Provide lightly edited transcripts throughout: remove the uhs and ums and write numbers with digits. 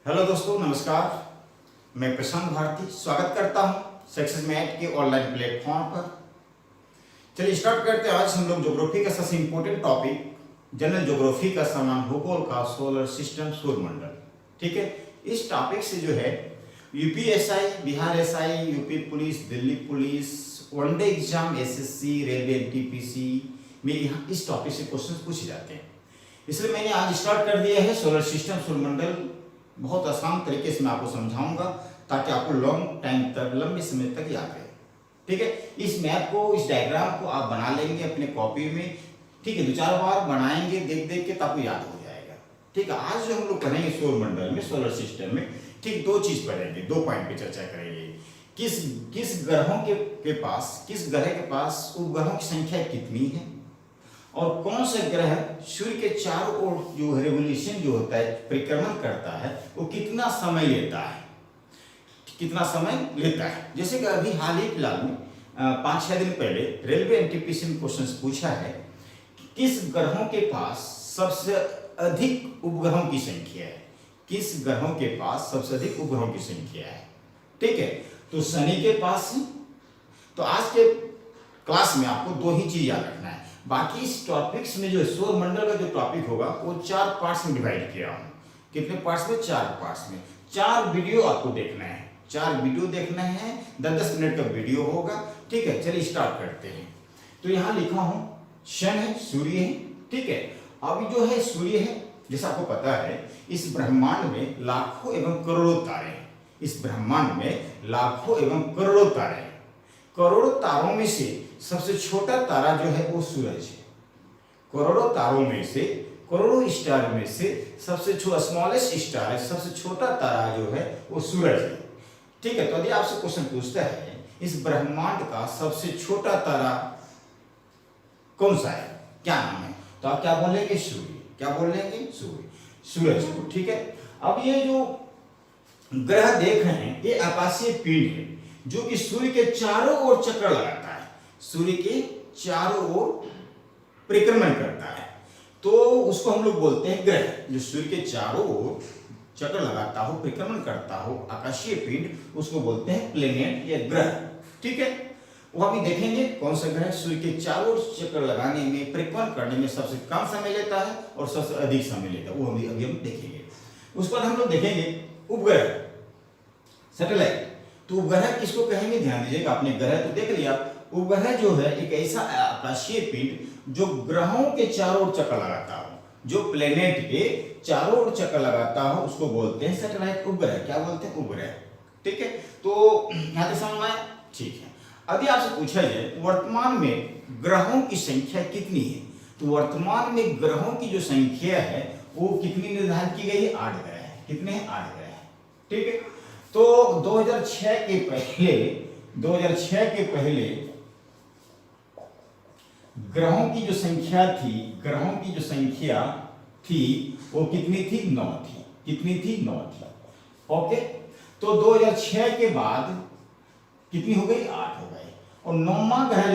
Hello दोस्तों, नमस्कार। मैं प्रशांत भारती स्वागत करता हूं सक्सेस मैट के ऑनलाइन प्लेटफॉर्म पर। चलिए स्टार्ट करते हैं। आज हम लोग ज्योग्राफी का सबसे इंपॉर्टेंट टॉपिक जनरल ज्योग्राफी का सामान भूगोल का सोलर सिस्टम सूर्यमंडल। ठीक है, इस टॉपिक से जो है UPSI, Bihar SI, UP police, Delhi police, one day exam, SSC, railway, NTPC में यहाँ इस टॉपिक से क्वेश्चन पूछे जाते हैं। इसलिए मैंने आज स्टार्ट कर दिया है सोलर सिस्टम सूर्यमंडल। बहुत आसान तरीके से मैं आपको समझाऊंगा ताकि आपको लॉन्ग टाइम तक, लंबे समय तक याद रहे। ठीक है, इस मैप को, इस डायग्राम को आप बना लेंगे अपने कॉपी में। ठीक है, 2-4 बार बनाएंगे देख देख के, तो आपको याद हो जाएगा। ठीक है, आज जो हम लोग पढ़ेंगे सौरमंडल में, सोलर सिस्टम में, ठीक 2 चीज पढ़ेंगे, 2 पॉइंट पे चर्चा करेंगे। किस ग्रहों के पास, किस ग्रह के पास उपग्रहों की संख्या कितनी है, और कौन सा ग्रह सूर्य के चारों ओर जो रेवोल्यूशन जो होता है, परिक्रमण करता है, वो कितना समय लेता है, कितना समय लेता है। जैसे कि अभी हाल ही फिलहाल में 5-6 दिन पहले रेलवे एनटीपीसी में क्वेश्चन पूछा है कि किस ग्रहों के पास सबसे अधिक उपग्रहों की संख्या है, किस ग्रहों के पास सबसे अधिक उपग्रहों की संख्या है। ठीक है, तो शनि के पास है। तो आज के क्लास में आपको 2 ही चीज याद रखना है। बाकी इस टॉपिक्स में जो सौरमंडल का जो टॉपिक होगा वो 4 पार्ट्स में डिवाइड किया हूं। कितने पार्ट्स में? 4 पार्ट्स में। 4 वीडियो आपको देखना है, 4 वीडियो देखना है, 10-10 मिनट का वीडियो होगा। ठीक है, चलिए स्टार्ट करते हैं। तो यहां लिखा हूं शन है, सूर्य है। ठीक है, अभी जो है सूर्य है, जैसा आपको पता है इस ब्रह्मांड में लाखों एवं करोड़ों तारे हैं। इस ब्रह्मांड में लाखों एवं करोड़ों तारे हैं। करोड़ों तारों में से सबसे छोटा तारा जो है वो सूरज है। करोड़ों तारों में से, करोड़ों स्टार में से सबसे स्मॉलेस्ट स्टार है, सबसे छोटा तारा जो है वो सूरज है। ठीक है, तो यदि आपसे क्वेश्चन पूछता है इस ब्रह्मांड का सबसे छोटा तारा कौन सा है, क्या नाम है, तो आप क्या बोलेंगे? सूर्य। क्या बोलेंगे? सूर्य, सूरज को। ठीक है, अब ये जो ग्रह देख रहे हैं ये आकाशीय पिंड है जो कि सूर्य के चारों ओर चक्कर लगाता है, सूर्य के चारों ओर परिक्रमण करता है। तो उसको हम लोग बोलते हैं ग्रह। जो सूर्य के चारों ओर चक्कर लगाता हो, परिक्रमण करता हो, आकाशीय पिंड, उसको बोलते हैं प्लेनेट या ग्रह। ठीक है, वो अभी देखेंगे कौन सा ग्रह सूर्य के चारों ओर चक्कर लगाने में, परिक्रमण करने में सबसे कम समय लेता है और सबसे अधिक समय लेता है, वो अभी हम देखेंगे। उस पर हम लोग देखेंगे उपग्रह, सैटेलाइट। तो उपग्रह किसको कहेंगे? ध्यान दीजिएगा, आपने ग्रह तो देख लिया। उपग्रह जो है एक ऐसा आकाशीय पिंड जो ग्रहों के चारों ओर चक्कर लगाता हो, जो प्लेनेट के चारों ओर चक्कर लगाता हो, उसको बोलते हैं सैटेलाइट, उपग्रह। क्या बोलते हैं? उपग्रह। ठीक है, तो यहां तक समझ में आया? ठीक है, अभी आपसे पूछा जाए वर्तमान में ग्रहों की संख्या कितनी है, तो वर्तमान में ग्रहों की जो संख्या है वो कितनी निर्धारित की गई है? 8 ग्रह है। कितने हैं? 8 ग्रह है। ठीक है, तो 2006 के पहले ग्रहों की जो संख्या थी, वो कितनी थी? 9 थी। कितनी थी? 9 थी। ओके, तो 2006 के बाद कितनी हो गई? 8 हो गई। और 9वां ग्रह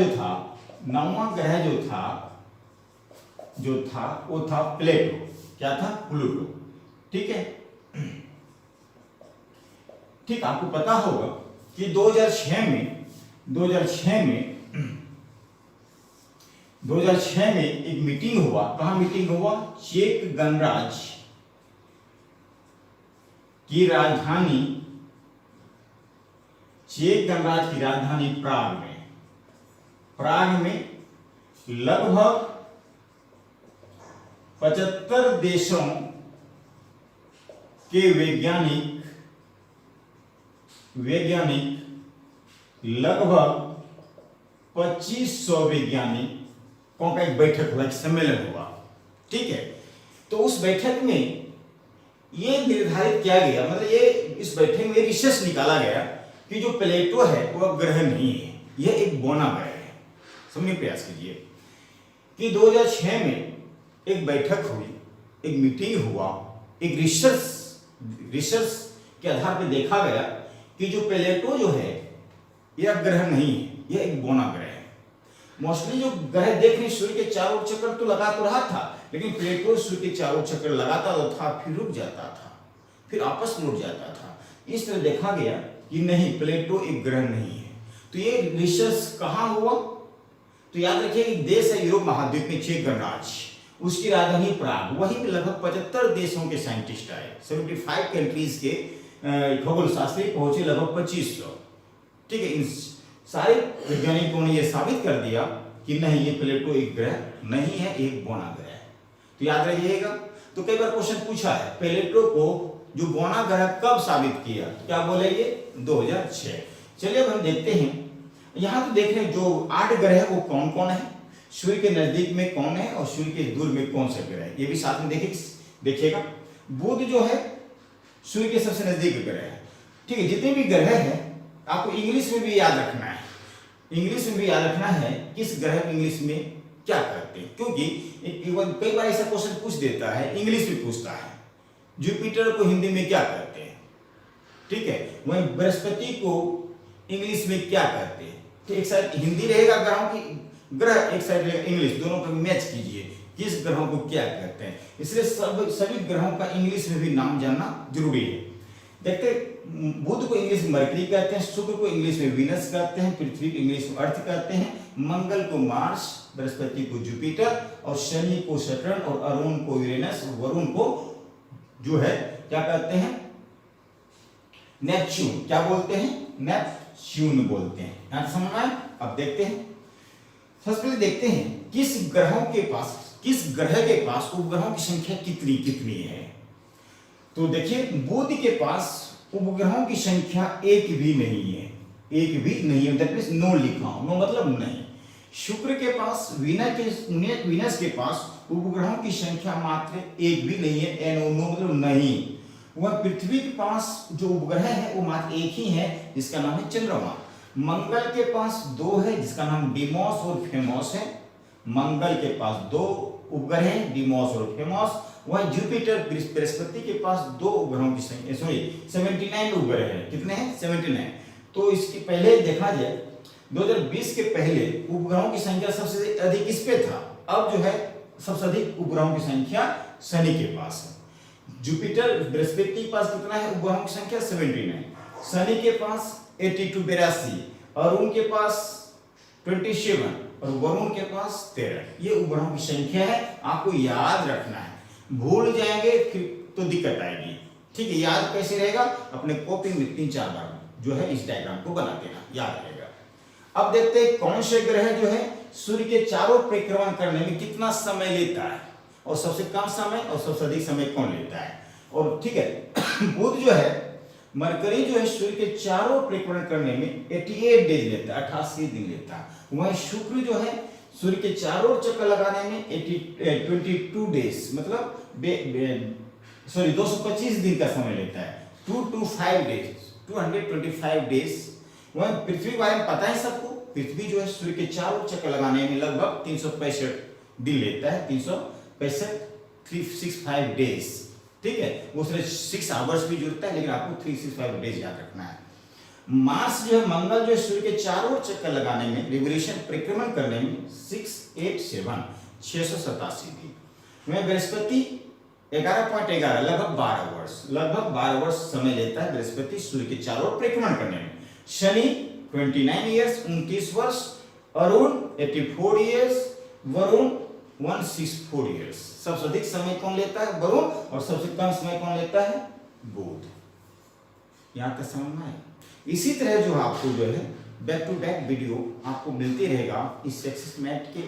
जो था वो था प्लेटो। क्या था? प्लूटो। ठीक है, ठीक, आपको पता होगा कि 2006 में एक मीटिंग हुआ। कहां मीटिंग हुआ? चेक गणराज्य की राजधानी प्राग में लगभग 75 देशों के वैज्ञानिक लगभग 2500 वैज्ञानिकों का एक बैठक हुआ, एक सम्मेलन हुआ। ठीक है, तो उस बैठक में ये निर्धारित किया गया, मतलब ये इस बैठक में रिसर्च निकाला गया कि जो प्लेटो है वो ग्रह नहीं है, यह एक बौना ग्रह है। समझने का प्रयास कीजिए कि 2006 में एक बैठक हुई, एक मीटिंग हुआ, एक रिसर्च के आधार पर देखा गया कि जो प्लेटो जो है यह ग्रह नहीं है, यह एक बौना ग्रह है। मोस्टली जो ग्रह देख रहे सूर्य के चारों ओर चक्कर तो लगा तो रहा था, लेकिन प्लेटो सूर्य के चारों ओर चक्कर लगाता तो था, फिर रुक जाता था, फिर वापस लौट जाता था। इस तरह देखा गया कि नहीं, प्लेटो एक ग्रह नहीं है। तो ये रिसर्च कहाँ हुआ? तो याद रखिए कि देश है यूरोप महाद्वीप में चेक गणराज्य, उसकी राजधानी प्राग, वहीं पे लगभग 75 देशों के साइंटिस्ट आए। 75 कंट्रीज के खगोल शास्त्री पहुंचे, लगभग 2500। ठीक है, इन सारे वैज्ञानिकों ने यह साबित कर दिया कि नहीं, ये प्लेटो एक ग्रह नहीं है, एक बौना ग्रह है। तो याद रखिएगा। तो कई बार क्वेश्चन पूछा है, प्लेटो को जो बौना ग्रह कब साबित किया? क्या बोले ये? 2006। चलिए अब हम देखते हैं। यहाँ तो देख रहे हैं जो 8 ग्रह है वो कौन कौन है, सूर्य के नजदीक में कौन है और सूर्य के दूर में कौन सा ग्रह है, ये भी साथ में देखिएगा। बुध जो है सूर्य के सबसे नजदीक ग्रह है। ठीक है, जितने भी ग्रह है आपको इंग्लिश में भी याद रखना है। इंग्लिश में भी याद रखना है किस ग्रह को इंग्लिश में क्या कहते हैं, क्योंकि कई बार ऐसा क्वेश्चन पूछ देता है, इंग्लिश में पूछता है जुपिटर को हिंदी में क्या कहते हैं। ठीक है, वहीं बृहस्पति को इंग्लिश में क्या कहते हैं। तो एक साइड हिंदी रहेगा ग्रहों की, ग्रह एक साइड रहेगा इंग्लिश, दोनों को मैच कीजिए किस ग्रहों को क्या कहते हैं। इसलिए सभी ग्रहों का इंग्लिश में भी नाम जानना जरूरी है। देखते, बुध को इंग्लिश में मरकरी कहते हैं, शुक्र को इंग्लिश में वीनस कहते हैं, पृथ्वी को इंग्लिश में अर्थ कहते हैं, मंगल को मार्स, बृहस्पति को जुपिटर और शनि को सैटर्न और अरुण को यूरेनस और वरुण को जो है क्या कहते हैं, नेपच्यून। क्या बोलते हैं? नेपच्यून बोलते हैं। यहां समझ में आया? अब देखते हैं, सबसे पहले देखते हैं किस ग्रह के पास उपग्रहों की संख्या कितनी है। तो देखिए, बुध के पास उपग्रहों की संख्या एक भी नहीं है, दैट मींस नो लिखा हूं, नो मतलब नहीं। शुक्र के पास, वीनस के पास उपग्रहों की संख्या मात्र एक भी नहीं है, एनो नो मतलब नहीं। वह पृथ्वी के पास जो उपग्रह है वो मात्र एक ही है, जिसका नाम है चंद्रमा। मंगल के पास 2 है, जिसका नाम डिमोस और फेमोस है। मंगल के पास 2 उपग्रह हैं, डिमोस और फेमोस। वह जुपिटर बृहस्पति के पास 2 उपग्रहों की संख्या 79 उपग्रह है। कितने हैं? 79। तो इसके पहले देखा जाए 2020 के पहले उपग्रहों की संख्या सबसे अधिक किस पे था? अब जो है सबसे अधिक उपग्रहों की संख्या शनि के पास है। जुपिटर बृहस्पति के पास कितना है उपग्रहों की संख्या? 79। शनि के पास 82 अरुण के पास 27 और वरुण के पास 13। ये उपग्रहों की संख्या है, आपको याद रखना है। भूल जाएंगे फिर तो दिक्कत आएगी। ठीक है, याद कैसे रहेगा? अपने कॉपी में 3-4 बार जो है इस डायग्राम को बना देना, याद रहेगा। अब देखते हैं कौन से ग्रह जो है सूर्य के चारों परिक्रमण करने में कितना समय लेता है, और सबसे कम समय और सबसे अधिक समय कौन लेता है। और ठीक है, बुध जो है, मरकरी जो है सूर्य के चारों परिक्रमण करने में 88 डेज लेता है, 88 दिन लेता है। वहीं शुक्र जो है सूर्य के चारों चक्कर लगाने में 22 डेज मतलब 225 दिन का समय लेता है। 225 डेज। वहीं पृथ्वी के बारे में पता है सबको, पृथ्वी जो है सूर्य के चारों चक्कर लगाने में लगभग 365 दिन लेता है, 365 डेज। ठीक है, उसमें 6 आवर्स भी जुड़ता है, लेकिन आपको 365 डेज याद रखना है। मार्स जो है, मंगल जो है सूर्य के चारों चक्कर लगाने में, रिवोल्यूशन परिक्रमण करने में 687 दिन। वहीं बृहस्पति 11.11 लगभग 12 वर्ष समय लेता है बृहस्पति सूर्य के चारों परिक्रमण करने में। शनि 29 ईयर्स 29 वर्ष, अरुण 84 ईयर्स, वरुण 164 ईयर्स। सबसे अधिक समय कौन लेता है? वरुण। और सबसे कम समय कौन लेता है? बुध। यहां तक समझ में आया? इसी तरह जो आपको जो है बैक टू बैक वीडियो आपको मिलती रहेगा इस सक्सेस मैथ के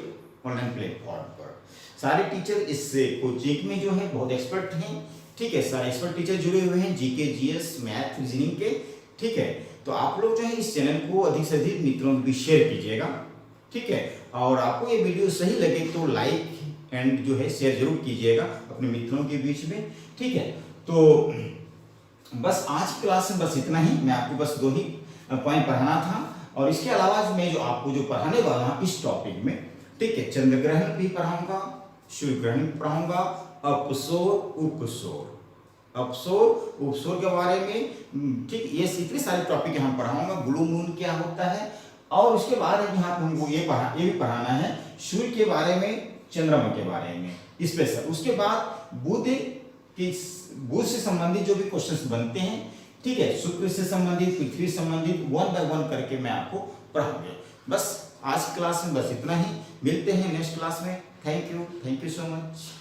ऑनलाइन प्लेटफॉर्म पर। सारे टीचर इस कोचिंग में जो है बहुत एक्सपर्ट हैं। ठीक है, सारे एक्सपर्ट टीचर जुड़े हुए हैं जीके, जीएस, मैथ, रीजनिंग के। ठीक है, तो आप लोग जो है इस चैनल को अधिक से अधिक मित्रों को भी शेयर कीजिएगा। ठीक है, और आपको ये वीडियो सही लगे तो लाइक एंड जो है शेयर जरूर कीजिएगा अपने मित्रों के बीच में। ठीक है, तो बस आज की क्लास में बस इतना ही। मैं आपको बस 2 ही पॉइंट पढ़ाना था, और इसके अलावा मैं जो आपको जो पढ़ाने वाला हूँ इस टॉपिक में, ठीक है, चंद्र ग्रहण भी पढ़ाऊंगा, सूर्य ग्रहण भी पढ़ाऊंगा, अपसौर उपसौर के बारे में। ठीक, ये इतने सारे टॉपिक हम पढ़ाऊंगा। ब्लू मून क्या होता है, और उसके बाद यहाँ हमको ये भी पढ़ाना है सूर्य के बारे में, चंद्रमा के बारे में स्पेशल। उसके बाद बुध कि बुध से संबंधित जो भी क्वेश्चंस बनते हैं, ठीक है, शुक्र से संबंधित, पृथ्वी से संबंधित, वन बाय वन करके मैं आपको पढ़ाऊंगा। बस आज की क्लास में बस इतना ही, मिलते हैं नेक्स्ट क्लास में। Thank you so much.